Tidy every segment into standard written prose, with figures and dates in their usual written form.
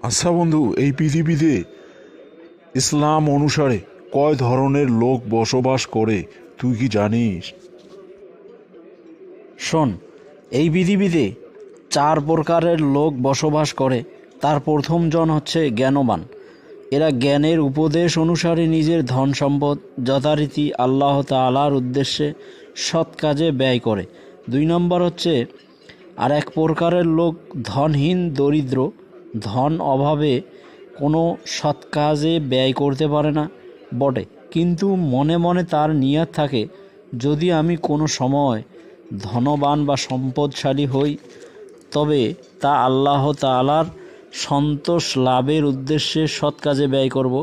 আচ্ছা বন্ধু, এই পৃথিবীতে ইসলাম অনুসারে কয় ধরনের লোক বসবাস করে তুই কি জানিস? শোন, এই পৃথিবীতে 4 প্রকারের লোক বসবাস করে। তার প্রথম জন হচ্ছে জ্ঞানবান। এরা জ্ঞানের উপদেশ অনুসারে নিজের ধন সম্পদ যথারীতি আল্লাহ তাআলার উদ্দেশ্যে সৎ কাজে ব্যয় করে। 2 নম্বর হচ্ছে আর এক প্রকারের লোক ধনহীন দরিদ্র, ধন অভাবে কোনো সৎ কাজে ব্যয় করতে পারে না বটে, কিন্তু মনে মনে তার নিয়ত থাকে, যদি আমি কোনো সময় ধনবান বা সম্পদশালী হই তবে তা আল্লাহ তাআলার সন্তোষ লাভের উদ্দেশ্যে সৎ কাজে ব্যয় করব।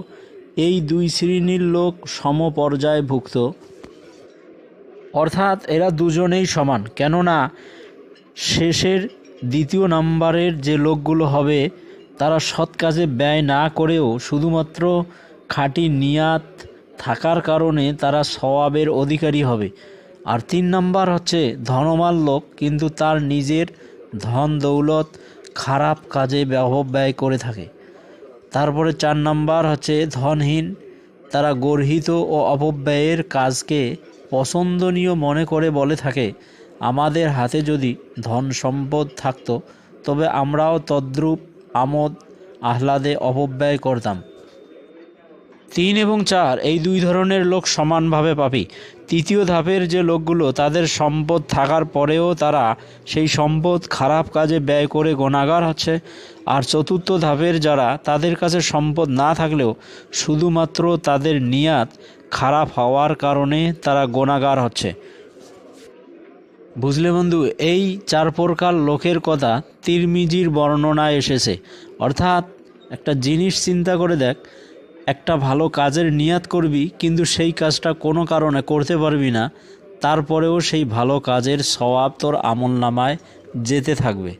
এই 2 শ্রেণীর লোক সমপর্যায়ভুক্ত, অর্থাৎ এরা দুজনেই সমান। কেননা শেষের 2 নম্বরের যে লোকগুলো হবে তারা সৎ কাজে ব্যয় না করেও শুধুমাত্র খাঁটি নিয়াত থাকার কারণে তারা সওয়াবের অধিকারী হবে। আর 3 নম্বর হচ্ছে ধনবান লোক, কিন্তু তার নিজের ধন দৌলত খারাপ কাজে অপব্যয় করে থাকে। তারপরে 4 নম্বর হচ্ছে ধনহীন, তারা গর্হিত ও অপব্যয়ের কাজকে পছন্দনীয় মনে করে বলে থাকে, আমাদের হাতে যদি ধন সম্পদ থাকতো তবে আমরাও তদ্রূপ আমোদ আহ্লাদে অপব্যয় করতাম। 3 এবং 4 এই 2 ধরনের লোক সমানভাবে পাপী। তৃতীয় ধাপের যে লোকগুলো, তাদের সম্পদ থাকার পরেও তারা সেই সম্পদ খারাপ কাজে ব্যয় করে গুনাহগার হচ্ছে। আর চতুর্থ ধাপের যারা, তাদের কাছে সম্পদ না থাকলেও শুধুমাত্র তাদের নিয়াত খারাপ হওয়ার কারণে তারা গুনাহগার হচ্ছে। বুঝলে বন্ধু, এই 4 প্রকার লোকের কথা তিরমিজির বর্ণনায় এসেছে। অর্থাৎ একটা জিনিস চিন্তা করে দেখ, একটা ভালো কাজের নিয়াত করবি কিন্তু সেই কাজটা কোনো কারণে করতে পারবি না, তারপরেও সেই ভালো কাজের সওয়াব তোর আমলনামায় যেতে থাকবে।